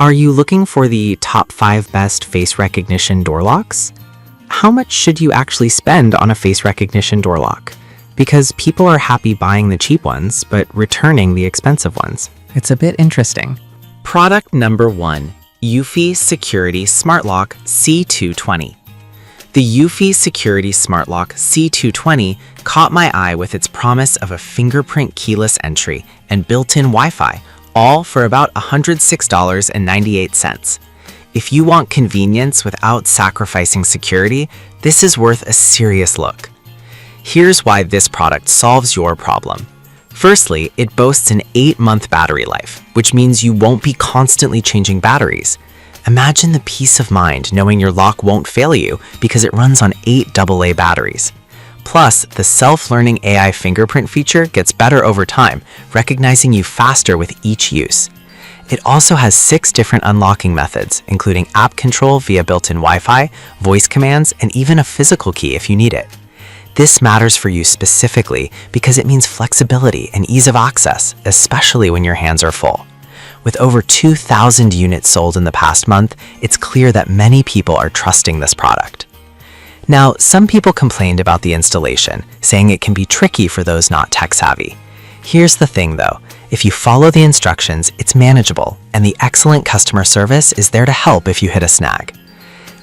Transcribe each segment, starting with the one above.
Are you looking for the top 5 best face recognition door locks? How much should you actually spend on a face recognition door lock? Because people are happy buying the cheap ones, but returning the expensive ones. It's a bit interesting. Product number 1, Eufy Security Smart Lock C220. The Eufy Security Smart Lock C220 caught my eye with its promise of a fingerprint keyless entry and built-in Wi-Fi, all for about $106.98. If you want convenience without sacrificing security, this is worth a serious look. Here's why this product solves your problem. Firstly, it boasts an 8-month battery life, which means you won't be constantly changing batteries. Imagine the peace of mind knowing your lock won't fail you because it runs on 8 AA batteries. Plus, the self-learning AI fingerprint feature gets better over time, recognizing you faster with each use. It also has 6 different unlocking methods, including app control via built-in Wi-Fi, voice commands, and even a physical key if you need it. This matters for you specifically because it means flexibility and ease of access, especially when your hands are full. With over 2,000 units sold in the past month, it's clear that many people are trusting this product. Now, some people complained about the installation, saying it can be tricky for those not tech-savvy. Here's the thing though, if you follow the instructions, it's manageable, and the excellent customer service is there to help if you hit a snag.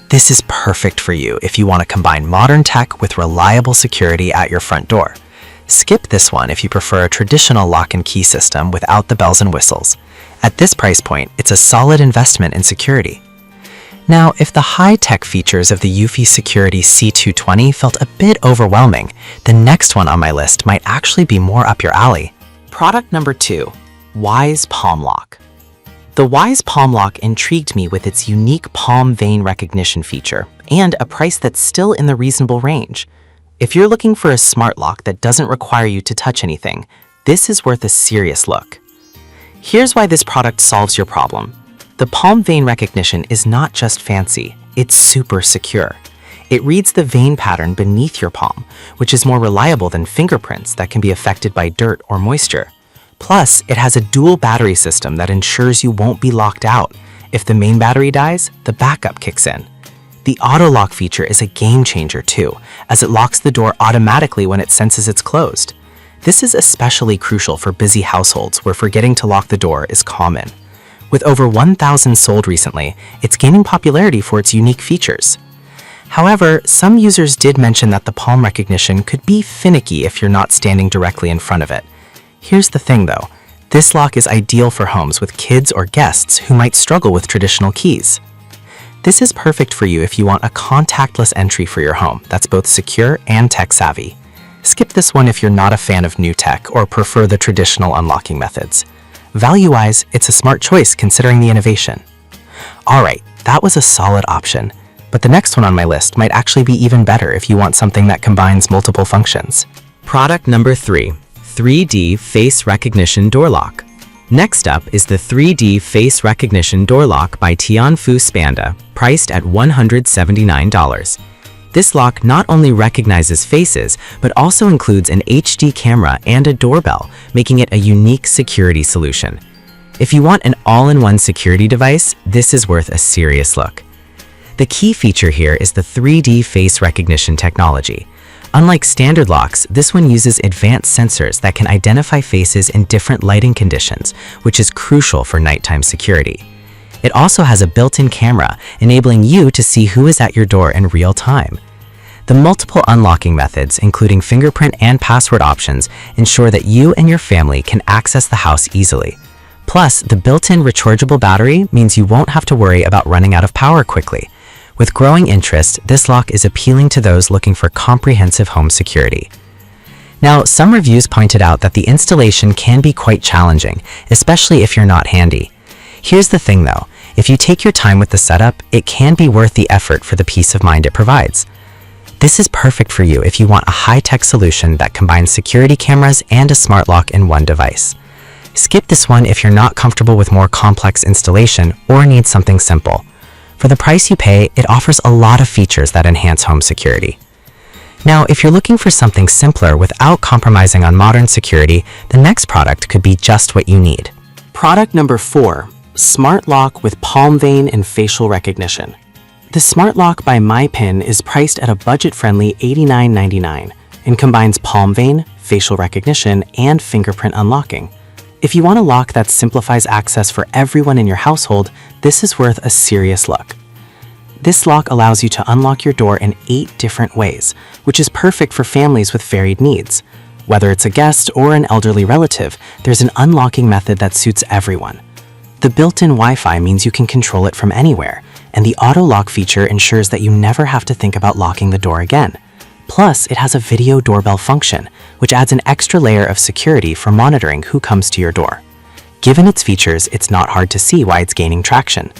This is perfect for you if you want to combine modern tech with reliable security at your front door. Skip this one if you prefer a traditional lock and key system without the bells and whistles. At this price point, it's a solid investment in security. Now, if the high-tech features of the Eufy Security C220 felt a bit overwhelming, the next one on my list might actually be more up your alley. Product number 2, Wise Palm Lock. The Wise Palm Lock intrigued me with its unique palm vein recognition feature and a price that's still in the reasonable range. If you're looking for a smart lock that doesn't require you to touch anything, this is worth a serious look. Here's why this product solves your problem. The palm vein recognition is not just fancy, it's super secure. It reads the vein pattern beneath your palm, which is more reliable than fingerprints that can be affected by dirt or moisture. Plus, it has a dual battery system that ensures you won't be locked out. If the main battery dies, the backup kicks in. The auto lock feature is a game changer too, as it locks the door automatically when it senses it's closed. This is especially crucial for busy households where forgetting to lock the door is common. With over 1,000 sold recently, it's gaining popularity for its unique features. However, some users did mention that the palm recognition could be finicky if you're not standing directly in front of it. Here's the thing though, this lock is ideal for homes with kids or guests who might struggle with traditional keys. This is perfect for you if you want a contactless entry for your home that's both secure and tech-savvy. Skip this one if you're not a fan of new tech or prefer the traditional unlocking methods. Value-wise, it's a smart choice considering the innovation. Alright, that was a solid option, but the next one on my list might actually be even better if you want something that combines multiple functions. Product number 3, 3D Face Recognition Door Lock. Next up is the 3D Face Recognition Door Lock by Tianfu Spanda, priced at $179. This lock not only recognizes faces, but also includes an HD camera and a doorbell, making it a unique security solution. If you want an all-in-one security device, this is worth a serious look. The key feature here is the 3D face recognition technology. Unlike standard locks, this one uses advanced sensors that can identify faces in different lighting conditions, which is crucial for nighttime security. It also has a built-in camera, enabling you to see who is at your door in real time. The multiple unlocking methods, including fingerprint and password options, ensure that you and your family can access the house easily. Plus, the built-in rechargeable battery means you won't have to worry about running out of power quickly. With growing interest, this lock is appealing to those looking for comprehensive home security. Now, some reviews pointed out that the installation can be quite challenging, especially if you're not handy. Here's the thing though, if you take your time with the setup, it can be worth the effort for the peace of mind it provides. This is perfect for you if you want a high-tech solution that combines security cameras and a smart lock in one device. Skip this one if you're not comfortable with more complex installation or need something simple. For the price you pay, it offers a lot of features that enhance home security. Now, if you're looking for something simpler without compromising on modern security, the next product could be just what you need. Product number 4, Smart Lock with Palm Vein and Facial Recognition. The Smart Lock by MyPin is priced at a budget-friendly $89.99 and combines palm vein, facial recognition, and fingerprint unlocking. If you want a lock that simplifies access for everyone in your household, this is worth a serious look. This lock allows you to unlock your door in 8 different ways, which is perfect for families with varied needs. Whether it's a guest or an elderly relative, there's an unlocking method that suits everyone. The built-in Wi-Fi means you can control it from anywhere, and the auto lock feature ensures that you never have to think about locking the door again. Plus, it has a video doorbell function, which adds an extra layer of security for monitoring who comes to your door. Given its features, it's not hard to see why it's gaining traction.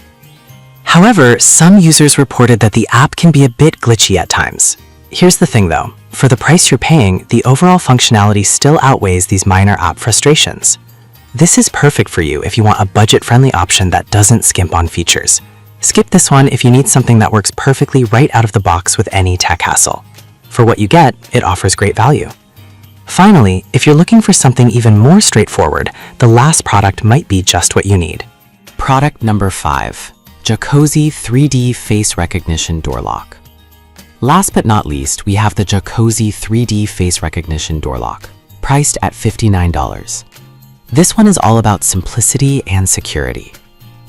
However, some users reported that the app can be a bit glitchy at times. Here's the thing though, for the price you're paying, the overall functionality still outweighs these minor app frustrations. This is perfect for you if you want a budget-friendly option that doesn't skimp on features. Skip this one if you need something that works perfectly right out of the box with any tech hassle. For what you get, it offers great value. Finally, if you're looking for something even more straightforward, the last product might be just what you need. Product number 5. Jacuzzi 3D Face Recognition Door Lock. Last but not least, we have the Jacuzzi 3D Face Recognition Door Lock, priced at $59. This one is all about simplicity and security.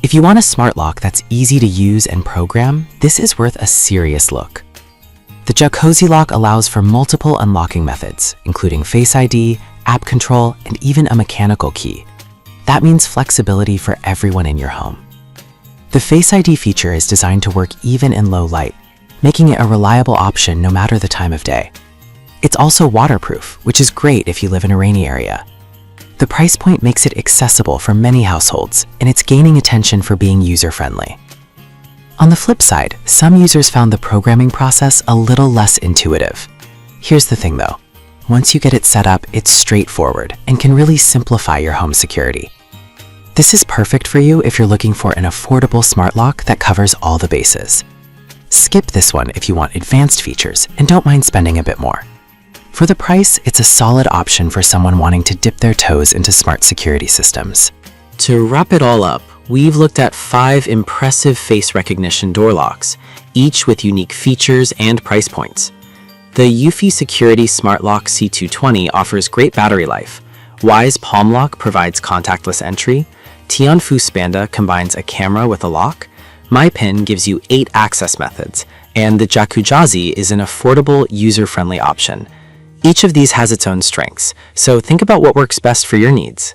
If you want a smart lock that's easy to use and program, this is worth a serious look. The Jacuzzi lock allows for multiple unlocking methods, including Face ID, app control, and even a mechanical key. That means flexibility for everyone in your home. The Face ID feature is designed to work even in low light, making it a reliable option no matter the time of day. It's also waterproof, which is great if you live in a rainy area. The price point makes it accessible for many households, and it's gaining attention for being user-friendly. On the flip side, some users found the programming process a little less intuitive. Here's the thing though, once you get it set up, it's straightforward and can really simplify your home security. This is perfect for you if you're looking for an affordable smart lock that covers all the bases. Skip this one if you want advanced features and don't mind spending a bit more. For the price, it's a solid option for someone wanting to dip their toes into smart security systems. To wrap it all up, we've looked at 5 impressive face recognition door locks, each with unique features and price points. The Eufy Security Smart Lock C220 offers great battery life. Wise Palm Lock provides contactless entry. Tianfu Spanda combines a camera with a lock. MyPin gives you 8 access methods. And the Jacuzzi is an affordable, user-friendly option. Each of these has its own strengths, so think about what works best for your needs.